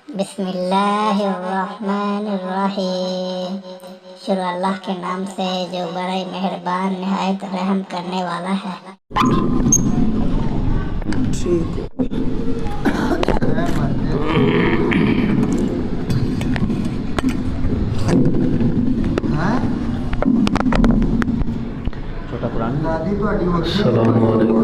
بسم اللہ الرحمن الرحیم۔ شروع اللہ کے نام سے جو بڑے مہربان نہایت رحم کرنے والا ہے۔ السلام علیکم۔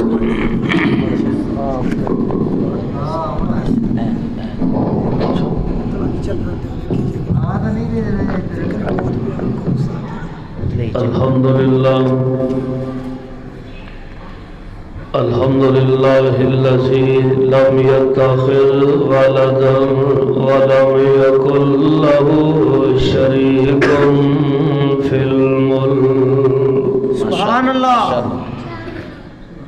الحمد لله الذي لم يتخذ ولدا ولم يكن له شريك في الملك سبحان اللہ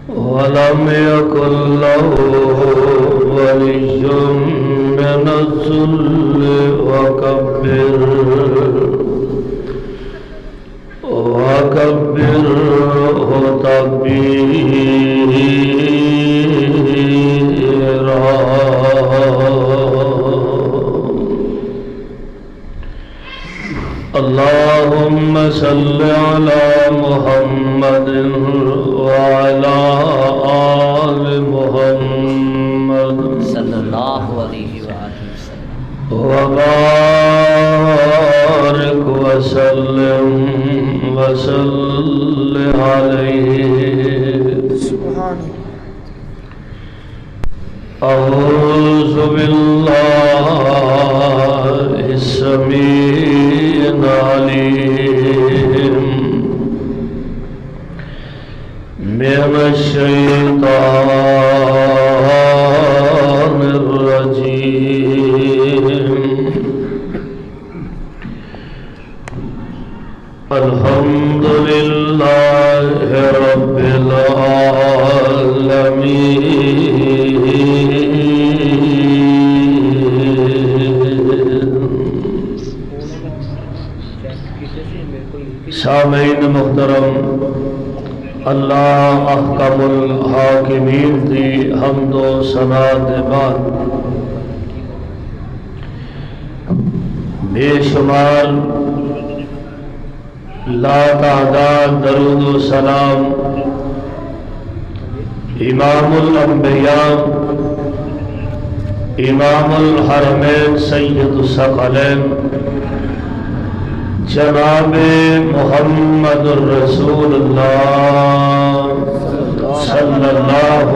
ولم يكن له ولي من الذل وكبره تكبيرا۔ اللهم صل على محمد وعلى آل محمد صلی اللہ علیہ وآلہ وسلم۔ وبارك وسلم عليه۔ أعوذ بالله السميع العليم من الشيطان الرجيم۔ الحمد لله رب العالمين۔ سامعین محترم، اللہ احکم الحاکمین دی حمد و ثنا دے بعد بے شمار لا تعداد درود و سلام امام الانبیاء امام الحرمین سید الثقلین جناب محمد الرسول اللہ صلی اللہ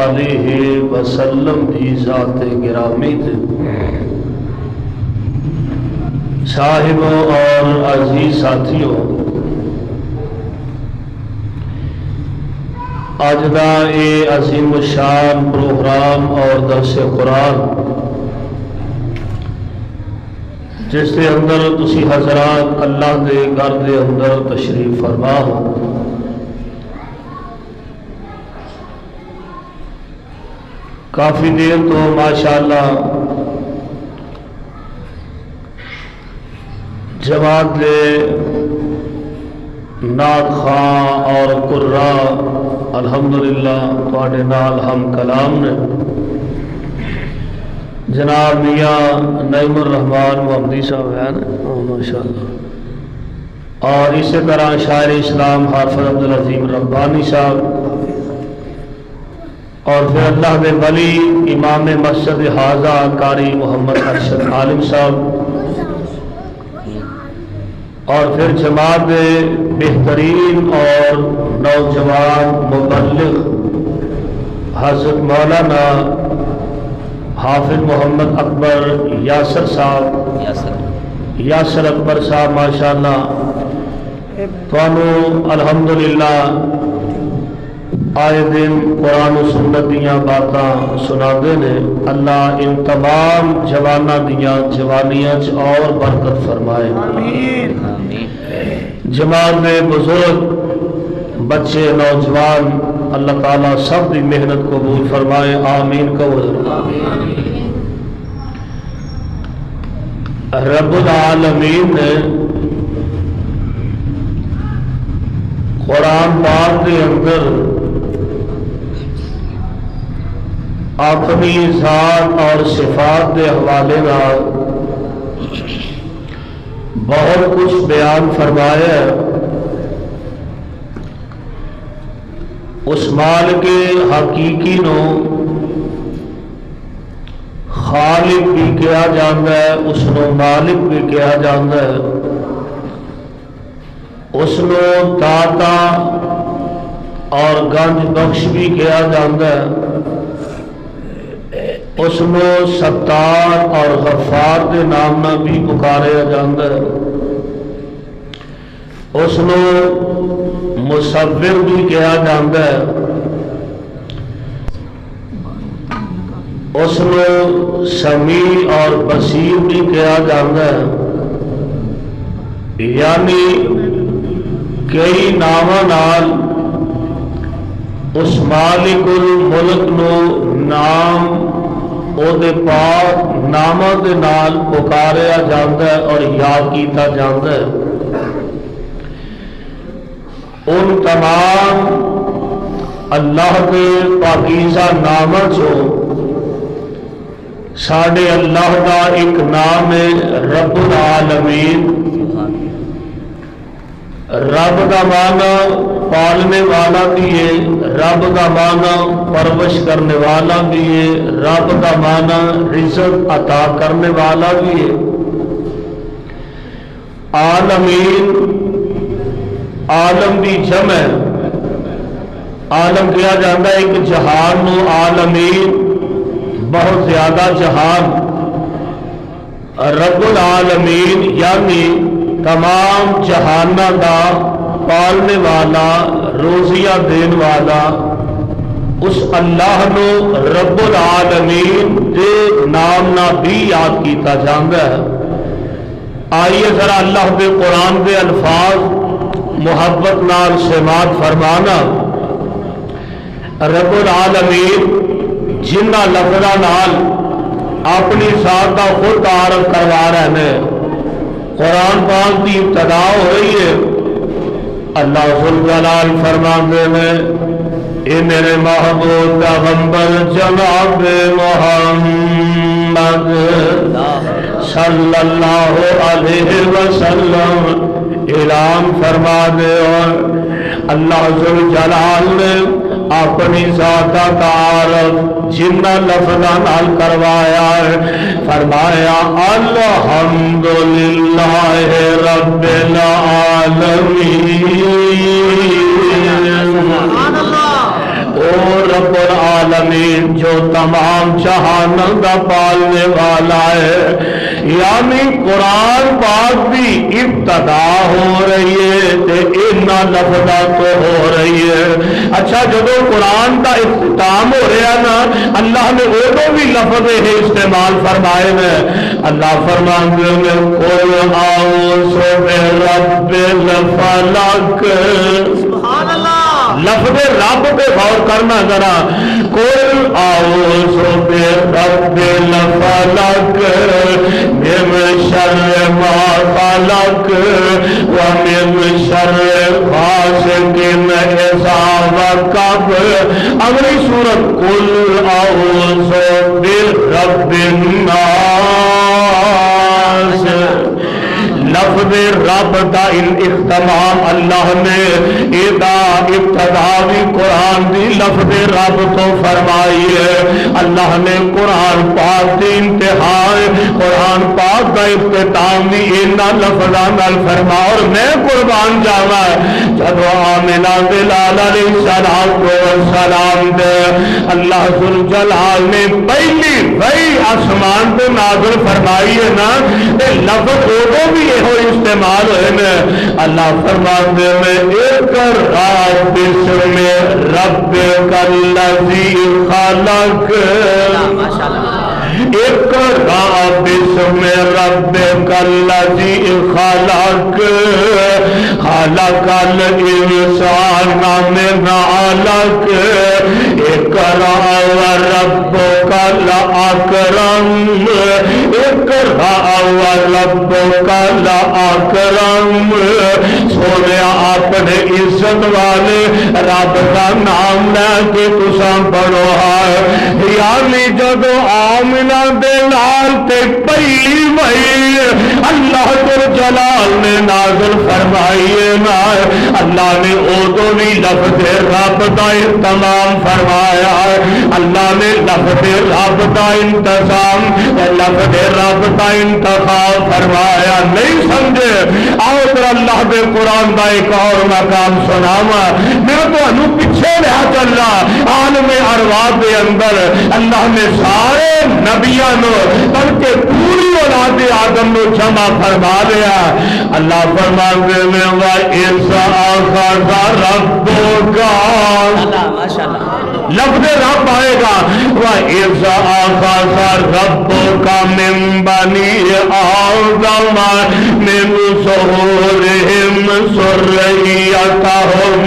علیہ وسلم دی ذات گرامی تے صاحبوں اور عزیز ساتھیوں، آج دا اے عظیم الشان پروگرام اور درس قرآن جس کے اندر تسی حضرات اللہ دے گھر دے اندر تشریف فرما ہو، کافی دیر تو ماشاءاللہ جماعت دے نعت خواں اور قرا الحمدللہ تواڈے نال ہم کلام نے جناب میاں نعیم الرحمان محمدی صاحب ہیں ماشاءاللہ، اور اسی طرح شاعر اسلام حافظ عبدالعظیم ربانی صاحب، اور پھر اللہ دے ولی امام مسجد حاضہ قاری محمد ارشد عالم صاحب، اور پھر جماعت بہترین اور نوجوان مبلغ حضرت مولانا حافظ محمد اکبر یاسر صاحب، یاسر اکبر صاحب ماشاءاللہ توانوں الحمدللہ آئے دن قرآن و سنت دیاں باتاں سنا دے نے۔ اللہ ان تمام جوانہ دیاں جوانیاں اور برکت فرمائے۔ جماعت میں بزرگ بچے نوجوان اللہ تعالیٰ سب دی محنت قبول فرمائے، آمین کہو۔ رب العالمین نے قرآن پاک کے اندر اپنی ذات اور صفات کے حوالے نال بہت کچھ بیان فرمایا ہے۔ اس مالک حقیقی نو خالق بھی کہا جاتا ہے، اس نو مالک بھی کہا جاتا ہے، اس نو داتا اور گنج بخش بھی کہا جاتا ہے، اس نو ستار اور غفار کے نام نہ بھی پکاریا جاتا ہے، اس نو مصور بھی کہا جاتا ہے، اس نو سمیع اور بصیر بھی کہا جاتا ہے۔ یعنی کئی ناماں نال اس مالک الملک نو نام او دے پاک ناماں دے نال پکاریا جاتا ہے اور یاد کیتا جاتا ہے۔ ان تمام اللہ کے پاکیزہ ناماں چوں ساڈے اللہ کا ایک نام ہے رب العالمین۔ رب کا معنی پالنے والا بھی ہے، رب کا معنی پرورش کرنے والا بھی ہے، رب کا معنی رزق عطا کرنے والا بھی ہے۔ عالمین، عالم بھی جمع ہے، عالم کیا جاتا ہے ایک جہان نو، عالمین بہت زیادہ جہان۔ رب العالمین یعنی تمام جہانہ دا پالنے والا، روزیہ دین والا، اس اللہ نو رب العالمین دے نام نہ بھی یاد کیتا جاتا ہے۔ آئیے ذرا اللہ دے قرآن دے الفاظ محبت نال سماعت فرمانا۔ رب العالمین جنہ لفظاں نال اپنی ذات کا خود تعارف کروا رہے ہیں۔ قرآن پاک کی ابتدا ہو رہی ہے، اللہ ذوالجلال فرماتے ہیں اے میرے محبوب پیغمبر جناب محمد صلی اللہ علیہ وسلم اعلان فرما دے۔ اور اللہ ذوالجلال نے اپنی ذات کا تعارف جنہ لفظاں نال کروایا ہے، فرمایا الحمدللہ رب العالمین۔ او رب العالمین جو تمام جہانوں کا پالنے والا ہے۔ یعنی قرآن پاک بھی ابتدا ہو رہی ہے تے انہاں لفظاں تو ہو رہی ہے۔ اچھا جدو قرآن کا اختتام ہو رہا نا، اللہ نے وہ بھی لفظ ہے استعمال فرمائے میں۔ اللہ فرماتے ہیں قل اعوذ برب الفلق۔ سبحان اللہ، لفظ رب پہ غور کرنا ذرا۔ قل اعوذ برب الفلق من شر ما خلق ومن شر غاسق اذا وقب۔ اگلی سورت قل اعوذ برب الناس۔ لفظ رب دا اختتام اللہ نے ادا ابتدا بھی قرآن دی لفظ رب تو فرمائی ہے۔ اللہ نے قرآن پاک دی انتہائی قرآن پاک دا اختتام بھی انہا لفظاں نال فرما۔ اور میں قربان جاوا جب آمنہ بلال علیہ السلام دے اللہ ذوالجلال نے پہلی وحی آسمان پہ نازل فرمائی ہے نا، لفظ وہ بھی یہ استعمال ہوئے میں۔ اللہ فرماتے میں اقرأ بسم ربک الذی خلق۔ اقرأ بسم ربک الذی خلق خلق الانسان من علق اقرأ وربک الاکرم اقرأ وربک الاکرم سونے اپنے عزت والے رب کا نام لے کے تساں پڑھو ہے یعنی جدو آمنہ دے نال تے پہلی وحی اللہ جلال نے نازل فرمائیے نا اللہ نے ادو بھی لفظ رب کا اہتمام فرمایا اللہ نے لفظ رب کا انتظام لفظ رب کا انتخاب فرمایا نہیں سمجھے آؤ تو اللہ کے قرآن کا ایک اور مقام سناوا میں تو پیچھے رہا چلا عالم ارواح کے اندر اللہ نے سارے نبیاں بلکہ پوری اولاد آدم نو جمع فرما لیا اللہ فرماندے میں وَإِذْ أَخَذَ رَبُّكَ لفظ رب آئے گا وَإِذْ أَخَذَ رَبُّكَ مِن بَنِي آدَمَ مِن ظُهُورِهِمْ ذُرِّيَّتَهُمْ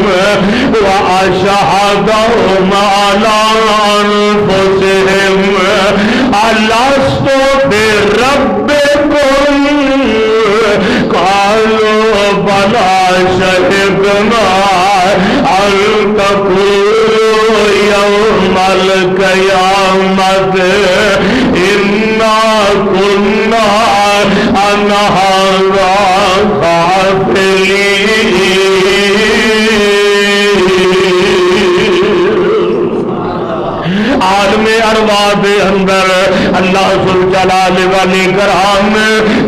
وَأَشْهَدَهُمْ عَلَىٰ أَنفُسِهِمْ أَلَسْتُ بِرَبِّكُمْ قالوا بلى شهدنا أن تقولوا يوم القيامة إنا كنا عن هذا غافلين عالم ارواح دے اندر اللہ ذوالجلال والاکرام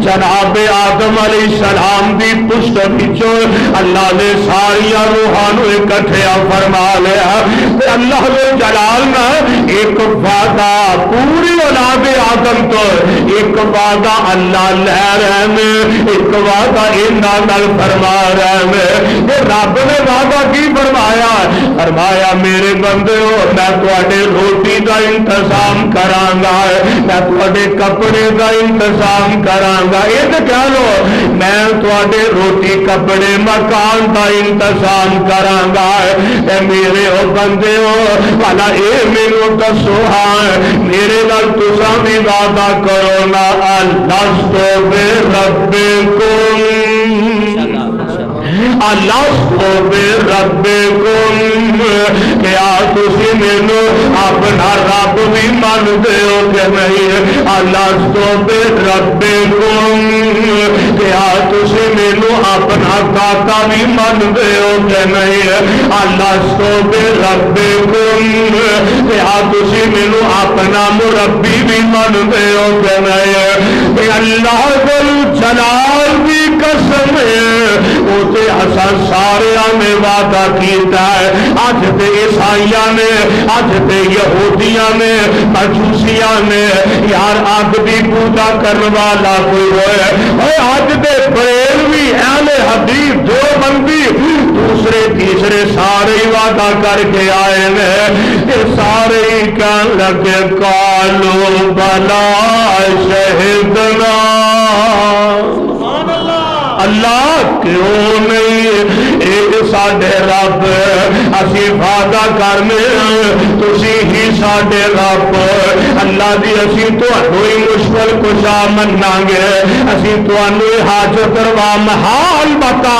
جناب آدم علیہ السلام دی پشت پیچھے اللہ نے ساری روحاں نو اکٹھیا فرما لیا اللہ ذوالجلال نے ایک وعدہ پوری اولاد آدم تو ایک وعدہ اللہ لے رہے ہیں ایک وعدہ انہاں نال فرما رہے ہیں کہ رب نے وعدہ کی فرمایا فرمایا میرے بندیو میں تواڈے روٹی دا انتظام کرانگا میں تواڈے کپڑے دا انتظام کرانگا یہ تو کہہ لو میں تواڈے روٹی کپڑے مکان دا انتظام کرانگا اے میرے او بندے ہو والا اے مینوں دسو ہاں میرے نال تساں بھی وعدہ کرو نا لستو بربکم لستو بربکم کیا تسی مینوں اپنا رب بھی من دے ہو کہ نہیں لستو بربکم کیا تسی مینوں اپنا داتا بھی من دے ہو کہ نہیں لستو بربکم کیا تسی مینوں اپنا مربی بھی من دے ہو کہ نہیں کہ اللہ ذوالجلال کی قسم ہے اسے حسن سارے نے وعدہ کیتا ہے آج تے عیسائیاں نے آج تے یہودیاں نے مجوسیاں نے یار آگ دی پوجا کرنے والا کوئی ہوئے آج تے بریلوی اہل حدیث دو بندی دوسرے تیسرے سارے وعدہ کر کے آئے ہیں سارے کہنے لگے قالوا بلا شہدنا اللہ کیوں نہیں ایک ساڈے رب اسی وعدہ کرنے تسی ہی ساڈے رب اللہ دی اسی تہانوں ہی مشکل کشا مناں گے اسی تہانوں ہی حاجت روا محال بتا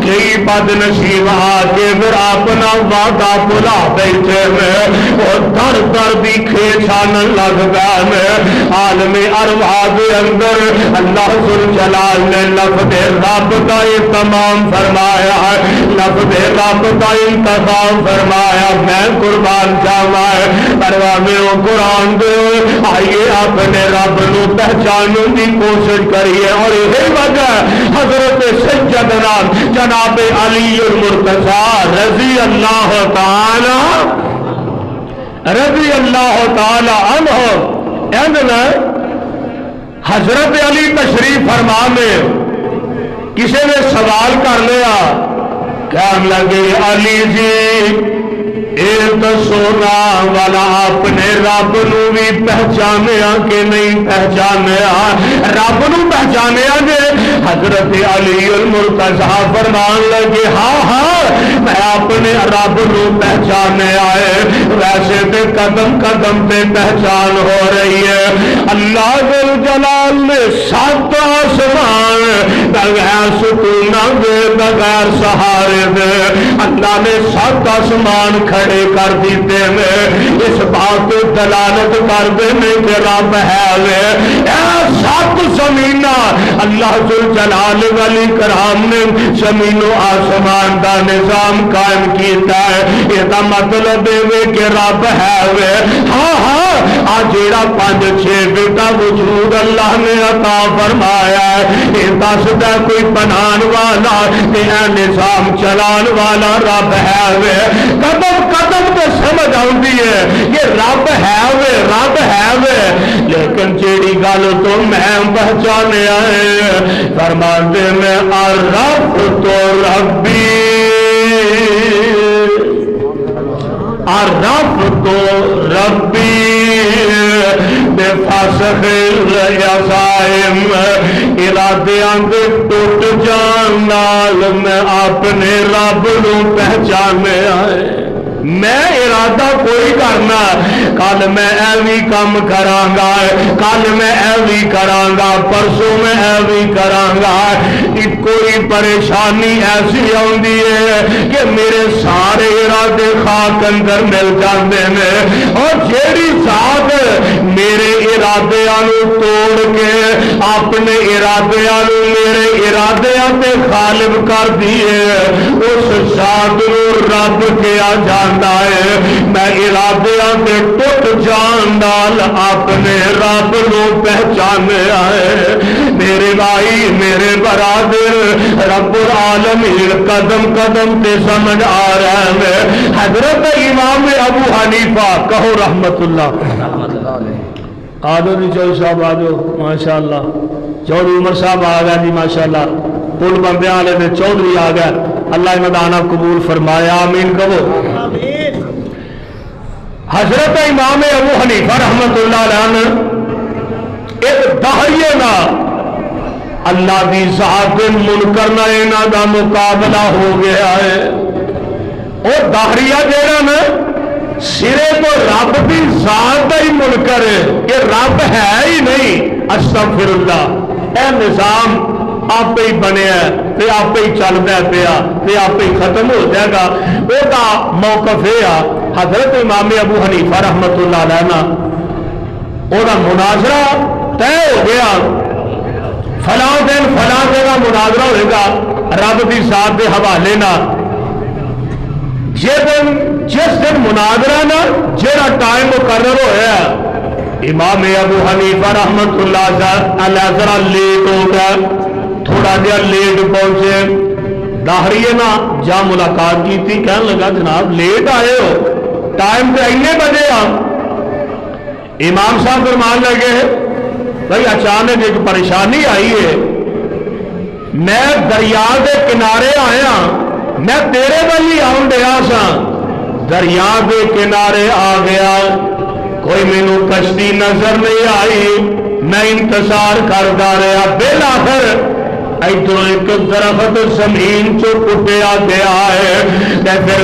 کئی بد نصیب آ کے پھر اپنا وعدہ بھلا بیٹھے میں اور در در دی کھیچان لگ گئے میں عالم ارواح دے اندر اللہ ذوالجلال نے لفظ رب کا اہتمام فرمایا ہے لفظ رب کا انتظام فرمایا میں قربان جاواں پروانے و قرآن دے آئیے اپنے رب نو پہچاننے کی کوشش کریے اور یہی وجہ حضرت سیدنا جناب علی المرتضی رضی اللہ تعالی عنہ حضرت علی تشریف فرما میں کسی نے سوال کر لیا کہنے لگے علی جی ایک سونا والا اپنے رب نو بھی پہچانیا کہ نہیں پہچانیا رب نو پہچانیا جے حضرت علی المرتضی فرمان لگے ہاں ہاں میں اپنے رب نو پہچانیا ہے ویسے تے قدم قدم پہ پہچان ہو رہی ہے اللہ ذوالجلال نے سات آسمان بغیر ستوناں دے بغیر سہارے دے اللہ نے 7 آسمان کھڑے کر دیتے ہیں اس بات پہ دلالت کر دینے کہ رب ہے وے 7 زمیناں اللہ ذوالجلال والاکرام نے زمین و آسمان دا نظام قائم کیتا ہے یہ مطلب ہے کہ رب ہے وے ہاں ہاں آ جیڑا 5-6 بیٹا وجود اللہ نے عطا فرمایا ہے یہ دسدا کوئی بنان والا تے نظام چلان والا رب ہے وے قدم قدم تے سمجھ آندی ہے کہ رب ہے وے لیکن جیڑی گل تو میں پہچانیا ہے فرماندے میں رب تو ربی رب تو ربی بے فاسق العزائم ارادیاں دے ٹوٹ جان نال میں اپنے رب نو پہچانیا ہے میں ارادہ کوئی کرنا کل میں ایوی کم کرانگا کل میں ایوی کرانگا پرسوں میں ایوی کرانگا کوئی پریشانی ایسی آندی ہے کہ میرے سارے ارادے خاک اندر مل جاندے ہیں اور جیڑی ذات میرے ارادیاں توڑ کے اپنے ارادیاں میرے ارادیاں تے غالب کر دیے اس ذات نو رب کیا جاتا میں ارادیاں تے ٹوٹ جان نال اپنے رب نو پہچانیا ہے میرے بھائی میرے برادر رب العالمین قدم قدم تے سمجھ آ رہا ہے حضرت امام ابو حنیفہ کہو رحمت اللہ آدھو جی چودھری صاحب آدھو ماشاءاللہ چودھری عمر صاحب آ گیا جی ماشاءاللہ پل بندے والے نے چودھری آ گیا اللہ مدانہ قبول فرمایا آمین کہو حضرت امام ابو حنیفہ رحمت اللہ علیہ ایک دہریے نا اللہ دی ذات منکر نہ انہاں دا مقابلہ ہو گیا ہے اور دہریہ جیڑا نا سرے تو رب دی ذات دا ہی منکر ہے کہ رب ہے ہی نہیں استغفر اللہ اے نظام آپ ہی بنیا تے آپ ہی چلتا پیا تے آپ ہی ختم ہو جائے گا وہ دا موقف ہے حضرت امام ابو حنیفہ رحمت اللہ علیہ وہ دا مناظرہ طے ہو گیا فلاں دن فلاں جگہ مناظرہ ہوئے گا رب دی ذات دے حوالے نہ جس دن مناظرہ نا جیڑا ٹائم مقرر ہویا امام ابو حنیفہ رحمت اللہ علیہ ذرا لیٹ ہو گیا تھوڑا جہا لیٹ پہنچے داہریے نا جا ملاقات کی تھی کہنے لگا جناب لیٹ آئے ہو ٹائم پہ اینے بجے امام صاحب فرمان لگے بھائی اچانک ایک پریشانی آئی ہے میں دریا کے کنارے آیا میں تیرے والی آن دیا سا دریا کے کنارے آ گیا کوئی مینو کشتی نظر نہیں آئی میں انتظار کرتا رہا بالآخر ادھر ایک درخت زمین چو پٹیا گیا ہے میں پھر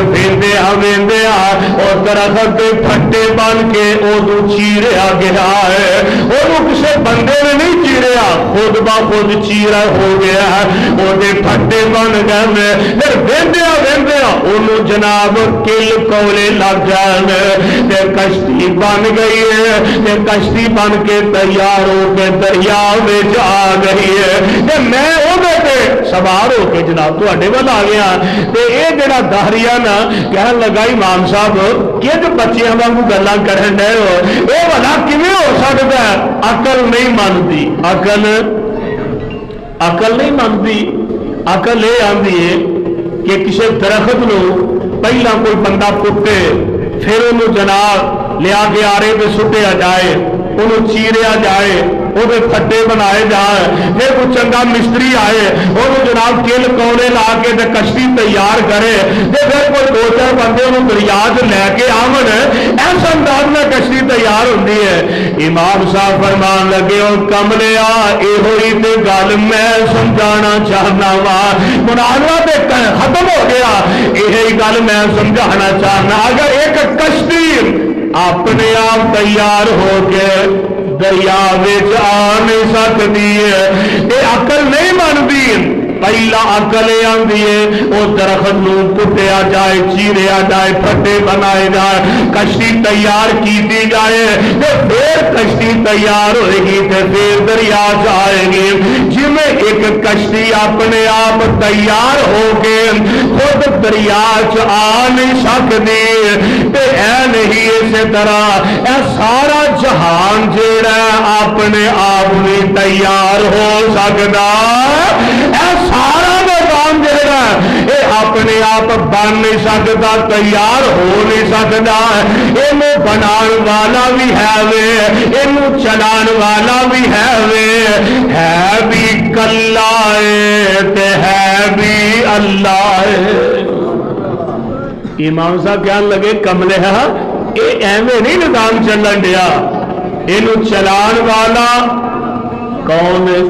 ویندیا اور درخت کے پھٹے بن کے ادو چیریا گیا ہے وہ کسی بندے نے نہیں چیریا خود بخود چیرا ہو گیا ہے وہ پھٹے بن گئے پھر ویندیا انہوں جناب کل کولے لگ گئے کشتی بن گئی ہے کشتی بن کے تیار ہو کے دریا میں آ گئی ہے میں سوار ہو کے جناب تے وال آ گیا یہ جڑا دہریہ نا کہنے لگا امام صاحب کہ بچیاں واگوں گلاں کرن ڈے ہو یہ بھلا کیویں ہو سکتا ہے عقل نہیں مانتی عقل نہیں مانتی عقل یہ آندی ہے کہ کسی درخت نو پہلا کوئی بندہ پٹے پھر انہوں جناب لیا کے آرے پہ سٹیا جائے انہوں چیریا جائے وہ پھٹے بنائے جائے پھر کوئی چنگا مستری آئے وہ جناب کل کونے لا کے کشتی تیار کرے پھر کوئی 2-4 بندے انہوں دریا لے کے آمن ایسا انداز میں کشتی تیار ہوتی ہے امام صاحب فرمان لگے اور کملے یہ ہوئی تے گل میں سمجھانا چاہنا وا مناظرہ تے ختم ہو گیا یہی گل میں سمجھانا چاہنا اگر ایک کشتی اپنے آپ تیار ہو کے دریا آ نہیں سکتی ہے یہ عقل نہیں مانتی پہلا عقل آندی ہے او درخت نو پٹیا جائے چیریا جائے پھٹے بنائے جائے کشتی تیار کی جائے پھر کشتی تیار ہوئے گی پھر دریا جائے گی جی میں ایک کشتی اپنے آپ تیار ہو کے خود دریا آ نہیں سکتی اے نہیں اسی طرح اے سارا جہان جیڑا اپنے آپ نہیں تیار ہو سکتا اے سارا نظام جیڑا اے اپنے آپ بن نہیں سکتا تیار ہو نہیں سکتا یہ بنان والا بھی ہے وے یہ چلان والا بھی ہے بھی کلا ہے بھی اللہ ہے امام صاحب کہنے لگے کملے ہے یہ ایویں نہیں نظام چلن دیا یہ چلان والا کون ہے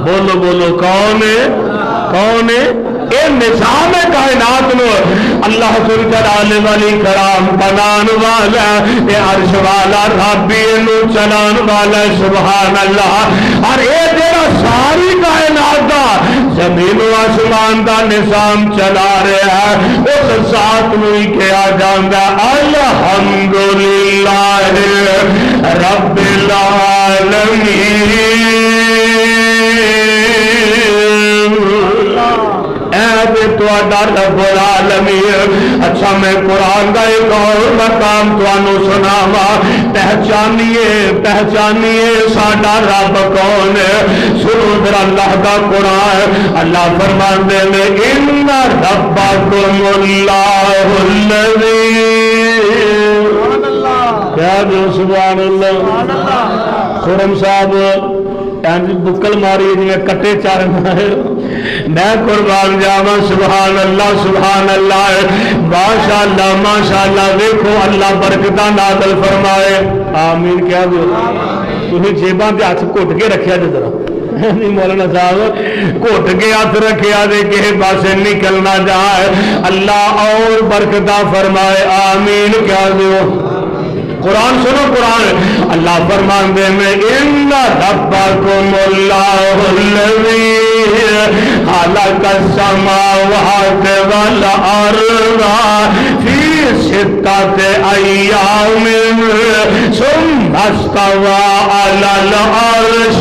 بولو بولو کون ہے اے نظام کائنات نو اللہ ذل جلال والی کرام بنان والا اے عرش والا رب نو چلان والا سبحان اللہ اور اے جڑا ساری کائنات دا زمین و آسمان دا نظام چلا رہا ہے اس ذات نو ہی کہا جاندا الحمدللہ رب العالمین رب العالمین اچھا میں قرآن کا ایک اور مقام تانوں سناوا پہچانیے ساڈا رب کون ہے سنو ذرا اللہ کا قرآن اللہ فرماندے نے ان ربکم اللہ الذی کیا جو سبحان اللہ خرم صاحب بکل ماری جی کٹے چار میں قربان جاواں سبحان اللہ ماشاء اللہ دیکھو اللہ برکتہ نازل فرمائے آمین کیا دو تھی جیباں کے ہاتھ گھٹ کے رکھیا جی ذرا مولانا صاحب گھٹ کے ہاتھ رکھیا دے کسی پاسے نکلنا جائے اللہ اور برکتہ فرمائے آمین کیا دو قرآن سنو قرآن اللہ فرمان دے میں ان ربکم اللہ الذی خلق السماوات والارض فی ستۃ ایام ثم استوى علی العرش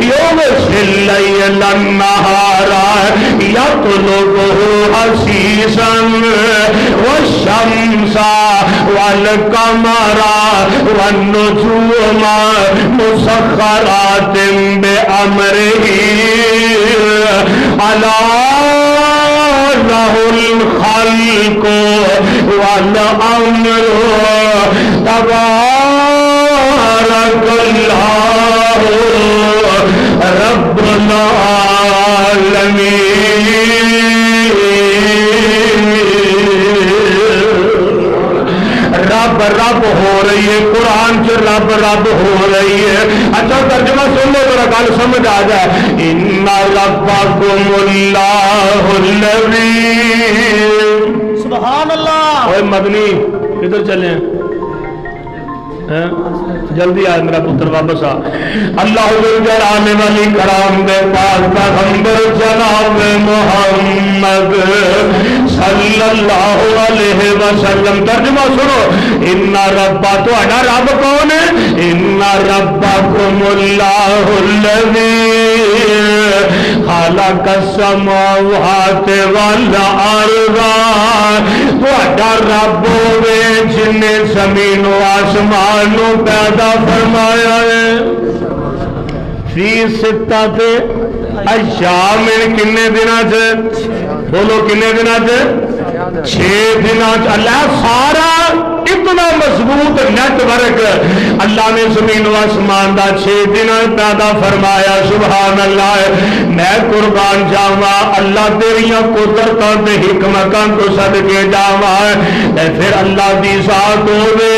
یغشی اللیل النہار یطلبہ حثیثا والشمس والقمر والنجوم مسخرات بأمره ألا له الخلق والأمر تبارك الله رب العالمين رب ہو رہی ہے قرآن سے رب ہو رہی ہے اچھا ترجمہ سن لو ذرا گل سمجھ آ جائے ان ربکم اللہ الذی سبحان اللہ اوے مدنی کدھر چلے ہیں جلدی آئے میرا پتر واپس آ اللہ جلال والی کرام دے پاک پیغمبر جناب محمد صلی اللہ علیہ وسلم ترجمہ سنو ان ربا تہاڈا رب کون ہے ان ربکم اللہ الذی خلق السماوات والارض تہاڈا رب ہوے جن نے زمین و آسمان نو پیدا فرمایا ہے فی ستۃ ایام کنے دناں چ بولو کنے دناں چ 6 دناں چ اللہ سارا اتنا مضبوط نیٹ ورک اللہ نے زمین و آسمان دا 6 دناں پیدا فرمایا سبحان اللہ میں قربان جاواں اللہ تیریاں قدرتاں تے حکمتاں تو صدقے جاواں پھر اللہ دی ذات ہوے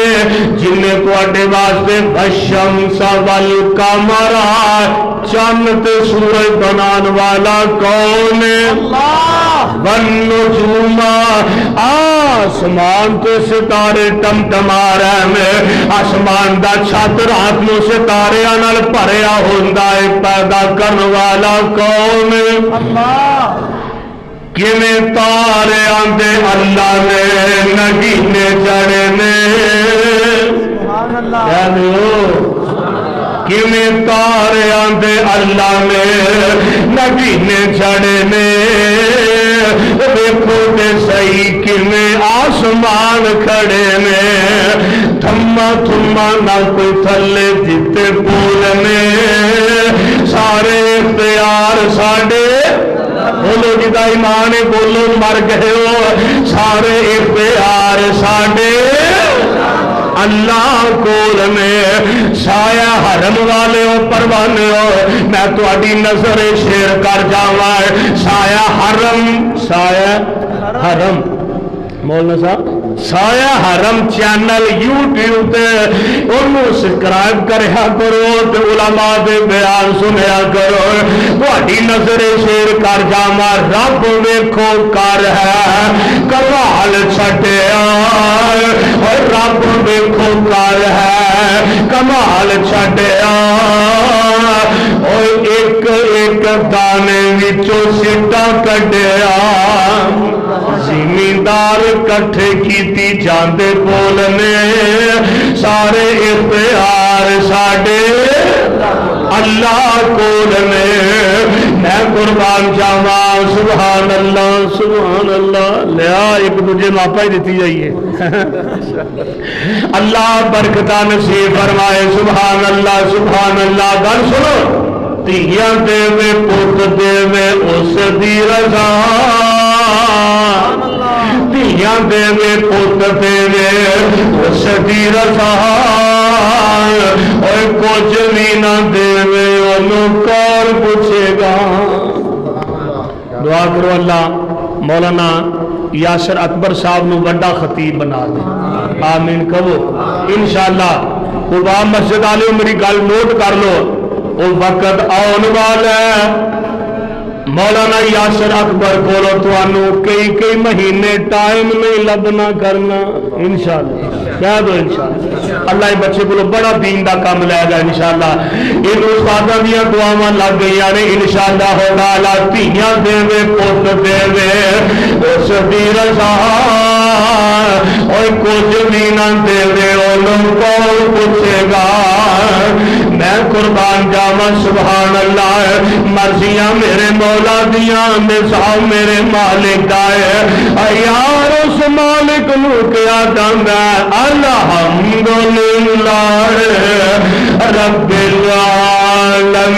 جن نے تواڈے واسطے الشمس والقمر چاند تے سورج بنان والا کون ہے اللہ والنجوم آسمان تو ستارے ٹمٹما رہے میں آسمان دا چھت رات نو ستارے نال بھریا ہوندا ہے پیدا کرن والا کون اللہ کیویں تارے آندے اللہ نے نگینے چڑھے نے سبحان اللہ کیویں تارے آندے اللہ نے نگینے چڑھے نے دیکھو تے صحیح کیویں آسمان کھڑے نے تھما تھما نہ کوئی تھلے جتے پول نے سارے اختیار ساڈے بولو جدا ایمان ہے بولو مر گئے ہو سارے اختیار ساڈے اللہ کول میں سایہ حرم والے ہو پروانے ہو میں تہاڈی نظر شیر کر جاواں سایہ حرم مولانا صاحب سایہ حرم چینل یوٹیوب تے انہوں سبسکرائب کریا کرو تے علماء دے بیان سنیا کرو تہاڈی نظر شیر کر جاواں رب ویکھو کر ہے کمال چھڈیا اور رب ویکھو کر ہے کمال چھڈیا اور ایک ایک دانے وچوں سٹا کڈیا زمیندار کٹھے کیتی جاندے بولنے سارے اختیار ساڈے اللہ کول میں قربان جاواں سبحان اللہ لیا ایک دوجے نوں آپا ہی دیتی جائیے اللہ برکتاں نصیب فرمائے سبحان اللہ گل سنو دھیاں دے پت دے اس دی رضا دھیاں دے پت دے اس دی رضا اور کچھ بھی نہ دے انہوں کون پوچھے گا دعا کرو اللہ مولانا یاسر اکبر صاحب نو بڑا خطیب بنا دے آمین کہو انشاءاللہ قبا مسجد والے میری گل نوٹ کر لو وہ وقت آن والا ہے مولانا یاسر اکبر کولو توانو کئی مہینے ٹائم نہیں لبنا کرنا انشاءاللہ کہہ دو انشاءاللہ اللہ بچے کو بڑا دین دا کام لے گا انشاءاللہ ان استاداں دیاں دعاواں لگ گئی نے انشاءاللہ ہوگا اللہ دھیاں دے پت دے اس دی رضا اور کچھ بھی نہ دے انہوں کون پوچھے گا میں قربان جاواں سبحان اللہ مرضیاں میرے مولا دیاں نظام میرے مالک دا ہے یار اس مالک نو کیا جاندا ہے الحمدللہ رب العالمین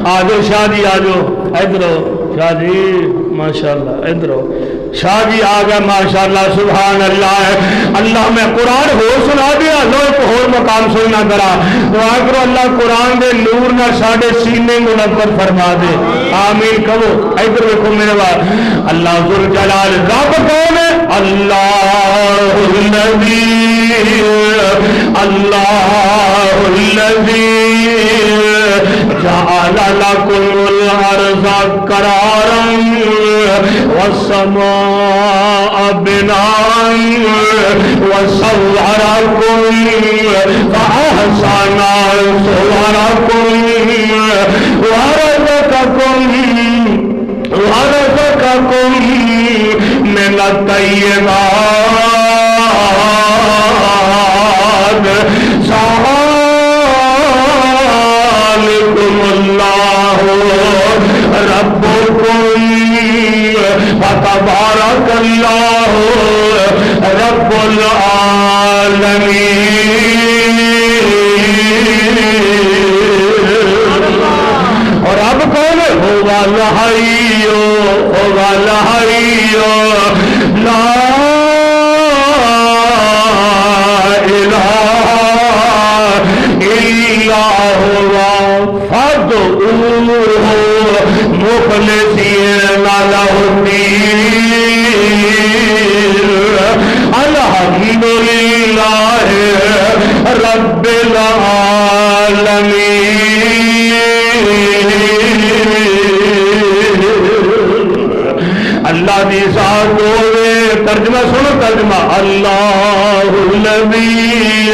آجو شاہ جی آجو ادھرو شاہ جی ماشاءاللہ ادھرو شاہ جی آ گیا ماشاءاللہ سبحان اللہ اللہ میں قرآن ہو سنا دیا لو ایک اور مقام سننا کرا دعا کرو اللہ قرآن دے نور نہ ساڑھے سینے منور فرما دے آمین کہو ادھر دیکھو میرے بات اللہ ذو الجلال رب کون ہے اللہ الذی جعل لکم الارض قرارا والسماء بناء وصوركم فأحسن صوركم ورزقكم من الطيبات اللہ ربکم فتبارک اللہ رب العالمین اور اب کون ہوگا الحیو لا الہ الا هو فادعوه مخلصین له الدین الحمدللہ رب العالمین ترجمہ سنو ترجمہ اللہ الذی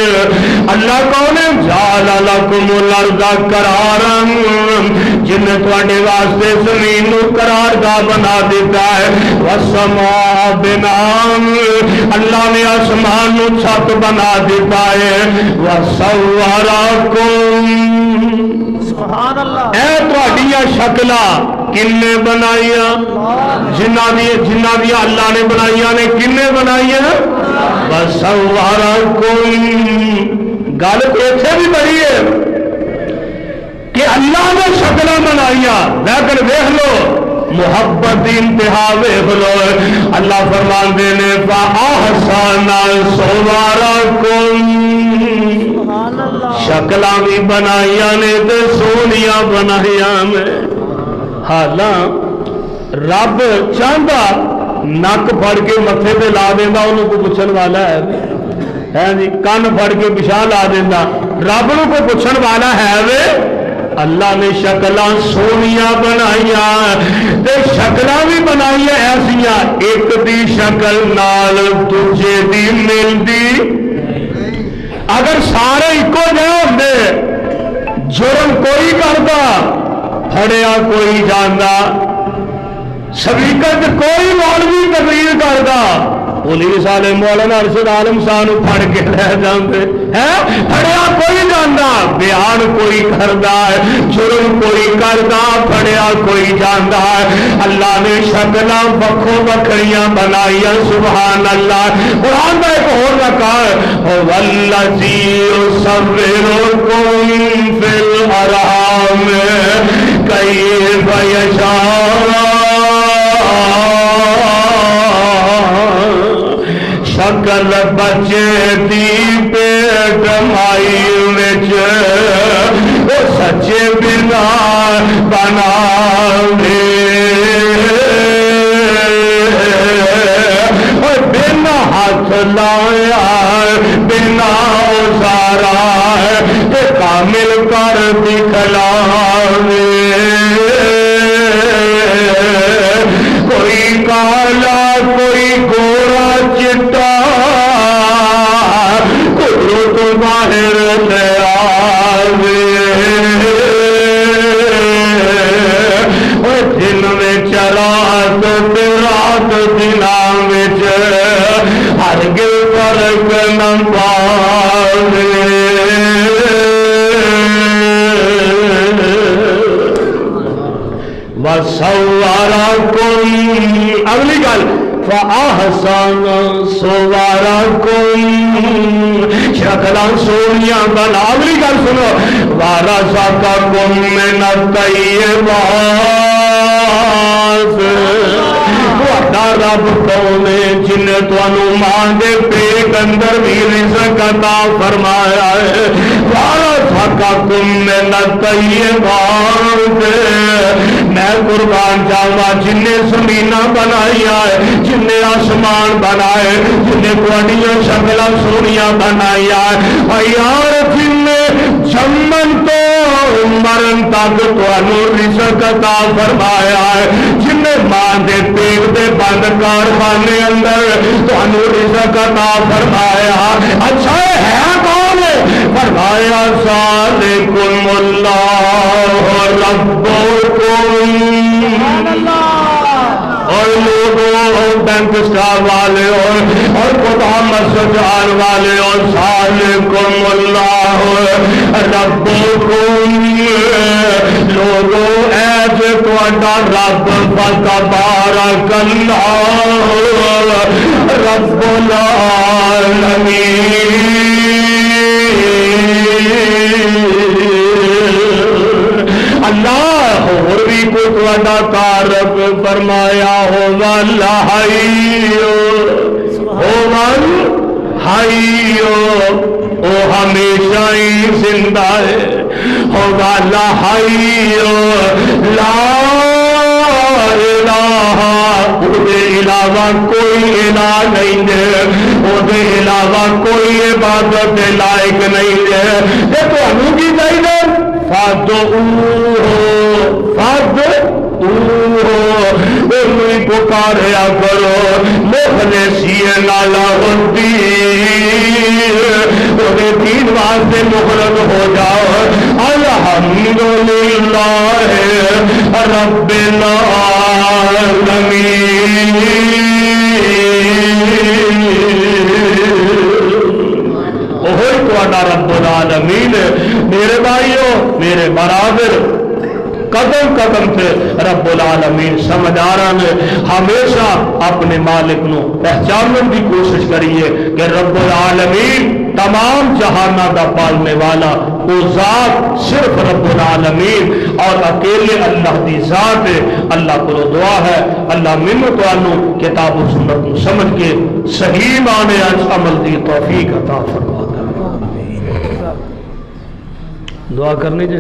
اللہ کون ہے جعل لکم الارض قرارا جن نے تواڈے واسطے زمین نو قرار گاہ بنا دیتا ہے والسماء بناء اللہ نے آسمان نو چھت بنا دیتا ہے وصورکم سبحان اللہ اے تواڈیاں شکلاں کنے بنائیاں جنہ دیا اللہ نے بنائیاں نے کنے بنائیاں وصورکم گل ایتھے بھی بڑی ہے کہ اللہ نے شکلاں بنائیاں لیکن دیکھ لو محبت دی انتہا ویکھ لو اللہ فرماندے نے فاحسن صورکم شکلاں بھی بنائیاں نے تے سونیاں بنائیاں نے حالاں رب چاہتا نک پھڑ کے متھے تے لا دیندا انہوں کو پوچھن والا ہے جی کن پھڑ کے پچھا لا دیندا رب نو کوئی پوچھن والا ہے وے اللہ نے شکلاں سونیاں بنائیاں تے شکلاں بھی بنائیاں ایسیاں ایک دی شکل نال دوجے دی ملدی اگر سارے ایکو جہے ہوندے جرم کوئی کردا پھڑیا کوئی جاندا سپیکر کوئی مولوی تقریر کردا پولیس والے مولانا ارشد عالم صاحب پھڑ کے رہ جاندے ہیں پھڑیا کوئی جاندا بیان کوئی کردا ہے جرم کوئی کردا پھڑیا کوئی جاندا ہے اللہ نے شکلاں وکھو وکھریاں بنائیاں سبحان اللہ قرآن کا ایک اور رکھا ہے والذی یصورکم فی الارحام کیف یشاء شکل بچے دی پیٹ مائی وچ او سچے بنا بناوے بنا ہاتھ لایا بنا اوزارا تے کامل کر دکھلاوے کوئی کالا کوئی گورا چٹا قدرت باہر لے آوے دن وچ رات تے رات دناں وچ ہرگز فرق نہ پاوے وصورکم اگلی گل فاحسن صورکم شکلاں سونیاں بنا اگلی گل سنو ورزقکم من الطیبات رب کون ہے جن نے تانوں ماں دے پیٹ اندر بھی رزق عطا فرمایا ہے ورزقکم من الطیبات میں قربان جاواں جن نے زمیناں بنائیاں جن نے آسمان بنائے جن نے تواڈیاں شکلاں سونیاں بنائیاں یار جن نے جمن تو مرن تک تانوں رزق عطا فرمایا ہے جن نے ماں دے پیٹ دے بند کارخانے اندر تانوں رزق عطا فرمایا اچھا ہے کون فرمایا ذالکم اللہ ربکم اور لوگوں بینک سٹار والے اور خدا مسجد والے اور ذالکم اللہ ربکم لوگوں اے جو تواڈا رب فتبارک اللہ رب العالمین اللہ اور بھی کوئی تواڈا کارب فرمایا ہوگا اللہ ہائیو او ہمیشہ ہی زندہ ہے ہوگا اللہ ہائیو لا الہ دے علاوہ کوئی الہ نہیں ہے دے علاوہ کوئی عبادت لائق نہیں ہے یہ تو ہمیں کی چاہیے پکاریا کرو بنے سیے نالا ہوتی انہیں دین واسطے مخلص ہو جاؤ الحمدللہ رب العالمین وہی تہاڈا رب العالمین میرے بھائیو میرے برادر قدم قدم سے رب العالمین سمجھ آ رہا ہے ہمیشہ اپنے مالک نو پہچاننے کی کوشش کریے کہ رب العالمین تمام جہانہ دا پالنے والا وہ ذات صرف رب العالمین اور اکیلے اللہ دی ذات ہے اللہ کو دعا ہے اللہ منو توانو کتاب و سنت کو سمجھ کے صحیح معنی عمل دی توفیق عطا فرما دے دعا کرنی جی